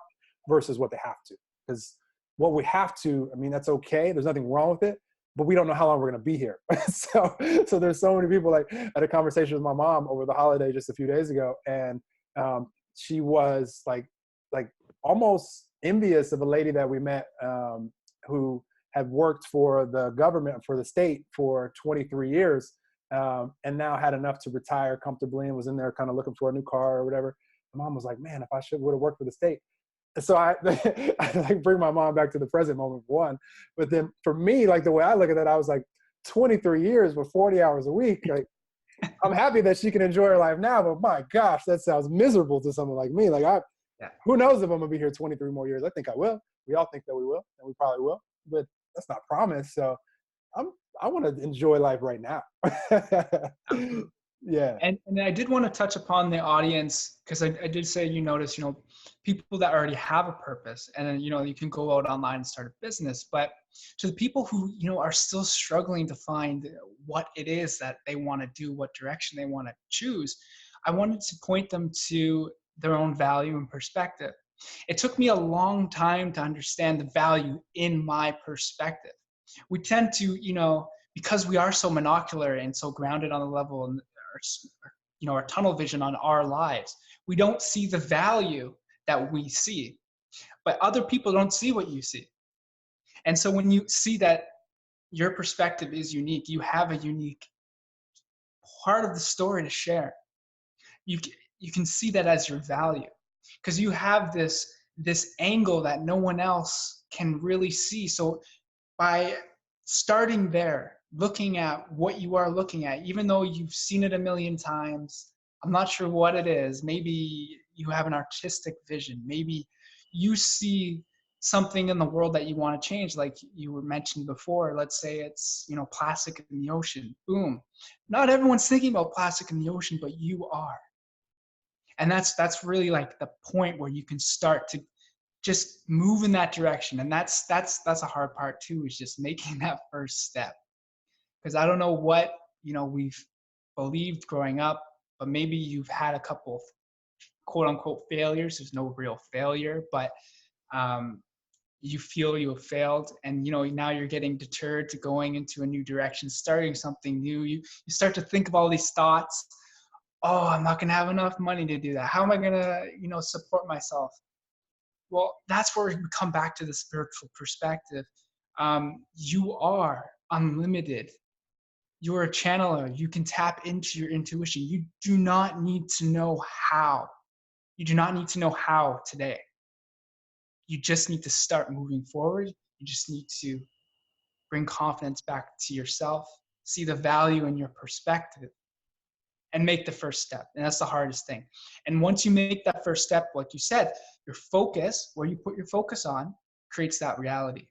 versus what they have to. Because what we have to, I mean, that's okay. There's nothing wrong with it, but we don't know how long we're going to be here. so there's so many people. Like, I had a conversation with my mom over the holiday just a few days ago, and she was like almost envious of a lady that we met who had worked for the government, for the state, for 23 years, and now had enough to retire comfortably, and was in there kind of looking for a new car or whatever. My mom was like, man, if I would have worked for the state. So I like bring my mom back to the present moment, for one. But then for me, like, the way I look at that, I was like, 23 years with 40 hours a week. Like, I'm happy that she can enjoy her life now, but my gosh, that sounds miserable to someone like me. Like, who knows if I'm gonna be here 23 more years? I think I will. We all think that we will, and we probably will, but that's not promised. So I want to enjoy life right now. Yeah. And I did want to touch upon the audience, because I did say, you notice, people that already have a purpose, and then, you can go out online and start a business. But to the people who, are still struggling to find what it is that they want to do, what direction they want to choose, I wanted to point them to their own value and perspective. It took me a long time to understand the value in my perspective. We tend to, because we are so monocular and so grounded on the level, and our tunnel vision on our lives, we don't see the value that we see, but other people don't see what you see. And so when you see that your perspective is unique, you have a unique part of the story to share, you can see that as your value, because you have this angle that no one else can really see. So by starting there, looking at what you are looking at, even though you've seen it a million times, I'm not sure what it is. Maybe you have an artistic vision. Maybe you see something in the world that you want to change, like you were mentioned before. Let's say it's, plastic in the ocean. Boom. Not everyone's thinking about plastic in the ocean, but you are. And that's really like the point where you can start to just move in that direction. And that's a hard part too, is just making that first step. Because I don't know what, we've believed growing up, but maybe you've had a couple quote unquote failures. There's no real failure, but you feel you have failed, and now you're getting deterred to going into a new direction, starting something new. You start to think of all these thoughts. Oh, I'm not going to have enough money to do that. How am I going to, support myself? Well, that's where we come back to the spiritual perspective. You are unlimited. You're a channeler. You can tap into your intuition. You do not need to know how. You do not need to know how today. You just need to start moving forward. You just need to bring confidence back to yourself, see the value in your perspective, and make the first step. And that's the hardest thing. And once you make that first step, like you said, your focus, where you put your focus on, creates that reality.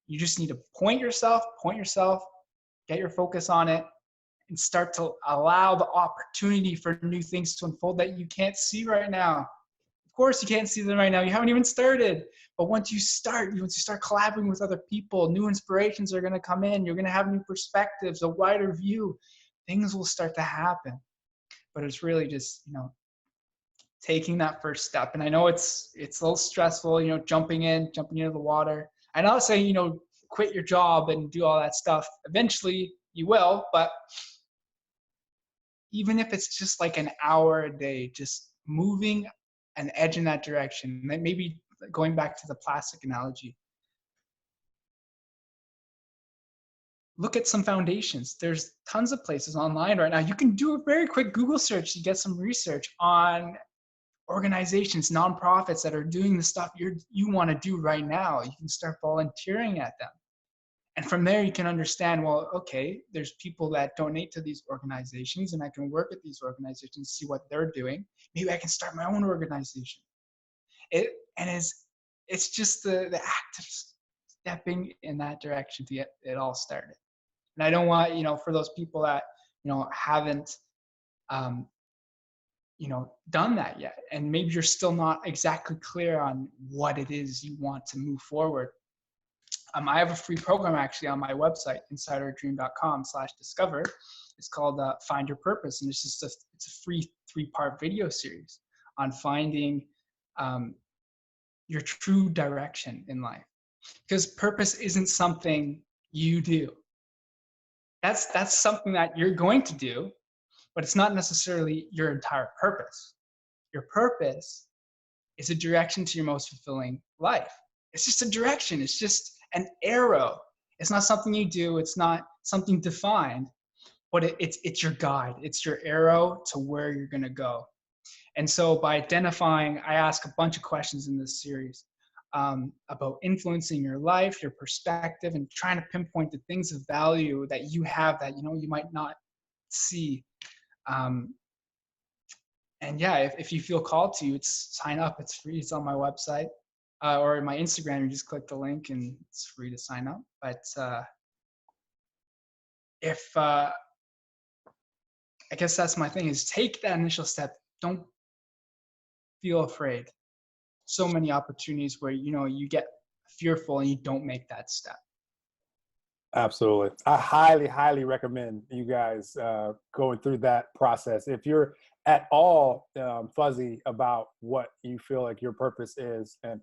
You just need to point yourself, get your focus on it, and start to allow the opportunity for new things to unfold that you can't see right now. Of course, you can't see them right now. You haven't even started. But once you start collaborating with other people, new inspirations are going to come in. You're going to have new perspectives, a wider view. Things will start to happen. But it's really just, taking that first step. And I know it's a little stressful, jumping into the water. I'm not saying, quit your job and do all that stuff. Eventually you will, but even if it's just like an hour a day, just moving an edge in that direction, maybe going back to the plastic analogy, look at some foundations. There's tons of places online right now. You can do a very quick Google search to get some research on organizations, nonprofits that are doing the stuff you want to do right now. You can start volunteering at them. And from there, you can understand, well, okay, there's people that donate to these organizations, and I can work at these organizations, see what they're doing. Maybe I can start my own organization. It's just the act of stepping in that direction to get it all started. And I don't want, for those people that, haven't, done that yet, and maybe you're still not exactly clear on what it is you want to move forward. I have a free program actually on my website, insiderdream.com/discover. It's called Find Your Purpose. And it's a free 3-part video series on finding your true direction in life. Because purpose isn't something you do. That's something that you're going to do, but it's not necessarily your entire purpose. Your purpose is a direction to your most fulfilling life. It's just a direction. It's just an arrow. It's not something you do. It's not something defined, but it's your guide. It's your arrow to where you're going to go. And so by identifying, I ask a bunch of questions in this series about influencing your life, your perspective, and trying to pinpoint the things of value that you have that, you might not see. And yeah, if you feel called to, sign up. It's free. It's on my website. Or my Instagram, you just click the link and it's free to sign up. But I guess that's my thing, is take that initial step. Don't feel afraid. So many opportunities where, you get fearful and you don't make that step. Absolutely. I highly, highly recommend you guys going through that process. If you're at all fuzzy about what you feel like your purpose is, and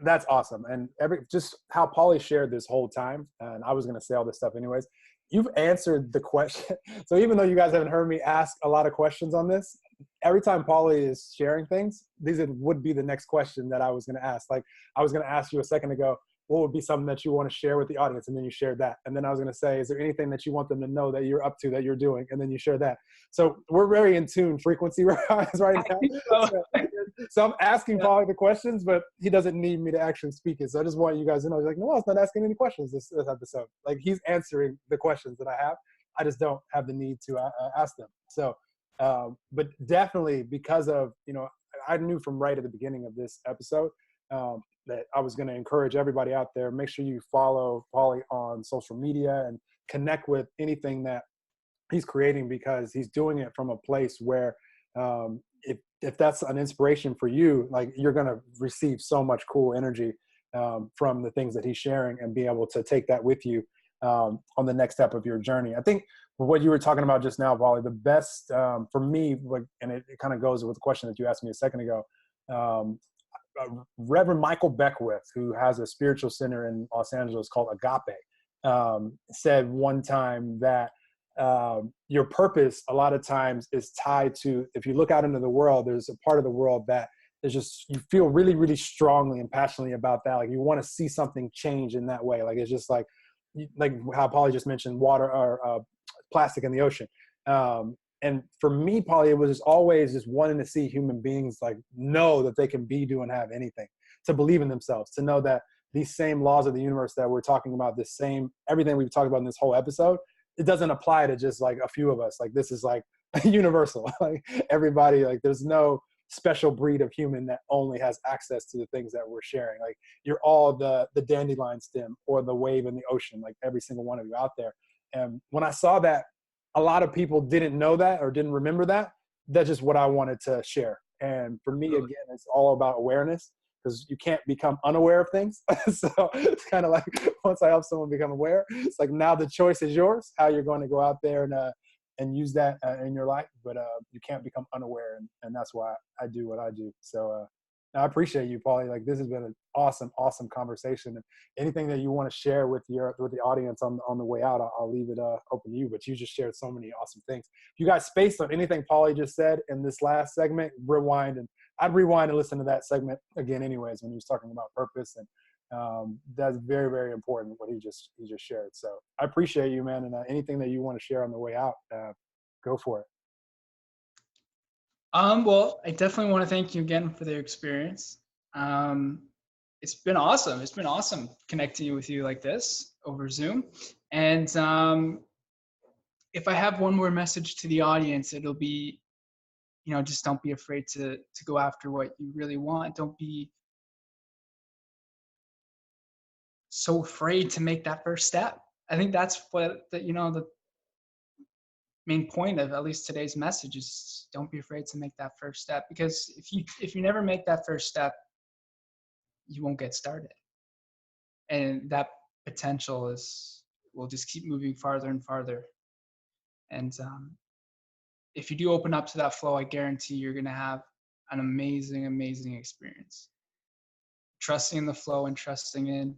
that's awesome. And just how Pauly shared this whole time, and I was going to say all this stuff anyways, you've answered the question. So even though you guys haven't heard me ask a lot of questions on this, every time Pauly is sharing things, these would be the next question that I was going to ask. Like I was going to ask you a second ago, what would be something that you want to share with the audience? And then you shared that. And then I was going to say, is there anything that you want them to know that you're up to, that you're doing? And then you share that. So we're very in tune frequency-wise right now. So I'm asking Pauly the questions, but he doesn't need me to actually speak it. So I just want you guys to know, he's like, no, it's not asking any questions this episode. Like he's answering the questions that I have. I just don't have the need to ask them. So, but definitely because of, I knew from right at the beginning of this episode, that I was going to encourage everybody out there, make sure you follow Pauly on social media and connect with anything that he's creating, because he's doing it from a place where if that's an inspiration for you, like you're going to receive so much cool energy from the things that he's sharing, and be able to take that with you on the next step of your journey. I think what you were talking about just now, Pauly, the best for me, and it kind of goes with the question that you asked me a second ago, Reverend Michael Beckwith, who has a spiritual center in Los Angeles called Agape, said one time that your purpose a lot of times is tied to, if you look out into the world, there's a part of the world that is just, you feel really, really strongly and passionately about that. Like you want to see something change in that way. Like it's just like how Pauly just mentioned, water or plastic in the ocean. And for me, Pauly, it was just always just wanting to see human beings like know that they can be, do, and have anything, to believe in themselves, to know that these same laws of the universe that we're talking about, everything we've talked about in this whole episode, it doesn't apply to just like a few of us. Like this is like universal, like everybody, like there's no special breed of human that only has access to the things that we're sharing. Like you're all the dandelion stem or the wave in the ocean, like every single one of you out there. And when I saw that, a lot of people didn't know that or didn't remember that. That's just what I wanted to share. And for me, again, it's all about awareness, because you can't become unaware of things. So it's kind of like once I help someone become aware, it's like now the choice is yours, how you're going to go out there and use that in your life. But you can't become unaware. And that's why I do what I do. So I appreciate you, Pauly. Like this has been an awesome, awesome conversation. And anything that you want to share with the audience on the way out, I'll leave it open to you. But you just shared so many awesome things. If you guys spaced on anything Pauly just said in this last segment, I'd rewind and listen to that segment again, anyways, when he was talking about purpose. And that's very, very important what he just shared. So I appreciate you, man. And anything that you want to share on the way out, go for it. Well, I definitely want to thank you again for the experience. It's been awesome. It's been awesome connecting with you like this over Zoom. And if I have one more message to the audience, it'll be, just don't be afraid to go after what you really want. Don't be so afraid to make that first step. I think that's what the main point of at least today's message is: don't be afraid to make that first step, because if you never make that first step, you won't get started, and that potential will just keep moving farther and farther. And if you do open up to that flow, I guarantee you're going to have an amazing experience. Trusting in the flow and trusting in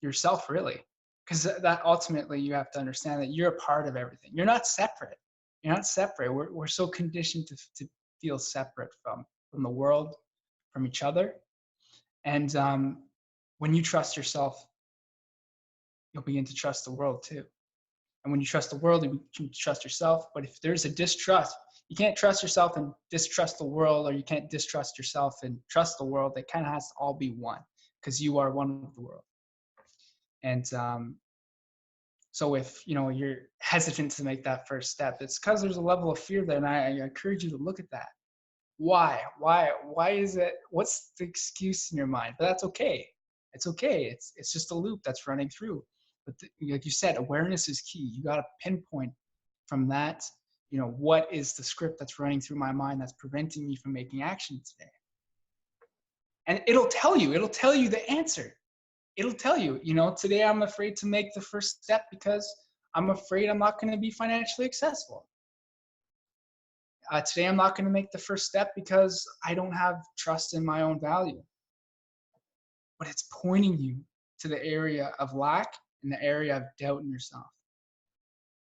yourself, really. Because that ultimately, you have to understand that you're a part of everything. You're not separate. You're not separate. We're so conditioned to feel separate from the world, from each other. And when you trust yourself, you'll begin to trust the world too. And when you trust the world, you can trust yourself. But if there's a distrust, you can't trust yourself and distrust the world, or you can't distrust yourself and trust the world. It kind of has to all be one, because you are one with the world. And so if you're hesitant to make that first step, it's because there's a level of fear there. And I encourage you to look at that. Why is it? What's the excuse in your mind? But that's okay. It's okay. It's just a loop that's running through. But like you said, awareness is key. You got to pinpoint from that, what is the script that's running through my mind that's preventing me from making action today? And it'll tell you the answer. It'll tell you, today I'm afraid to make the first step because I'm afraid I'm not going to be financially successful. Today I'm not going to make the first step because I don't have trust in my own value. But it's pointing you to the area of lack and the area of doubt in yourself.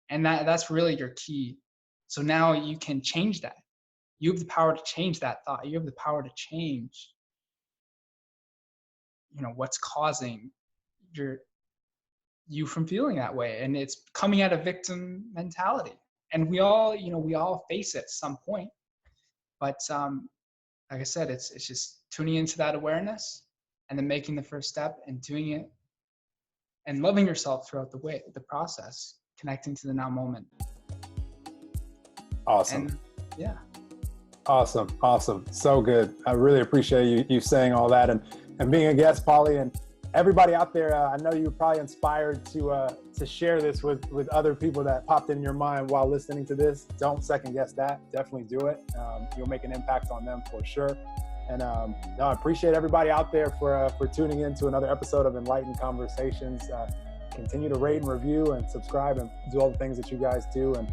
And that's really your key. So now you can change that. You have the power to change that thought. You have the power to change, what's causing you from feeling that way. And it's coming out of victim mentality. And we all face it at some point. But like I said, it's just tuning into that awareness and then making the first step and doing it and loving yourself throughout the process, connecting to the now moment. Awesome. And, yeah. Awesome. So good. I really appreciate you saying all that and being a guest, Pauly, and everybody out there. I know you're probably inspired to share this with other people that popped in your mind while listening to this. Don't second guess that. Definitely do it. You'll make an impact on them for sure. And I appreciate everybody out there for tuning in to another episode of Enlightened Conversations. Continue to rate and review and subscribe and do all the things that you guys do. And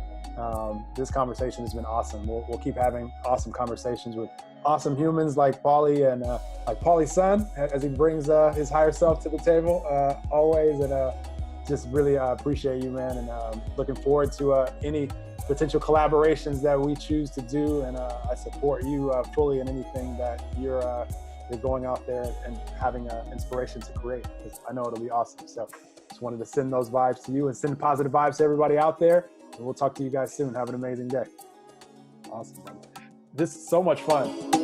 this conversation has been awesome. We'll keep having awesome conversations with awesome humans like Pauly and like Pauly's son, as he brings his higher self to the table always. And just really appreciate you, man. And looking forward to any potential collaborations that we choose to do. And I support you fully in anything that you're going out there and having inspiration to create, because I know it'll be awesome. So just wanted to send those vibes to you and send positive vibes to everybody out there. And we'll talk to you guys soon. Have an amazing day. Awesome, brother. This is so much fun.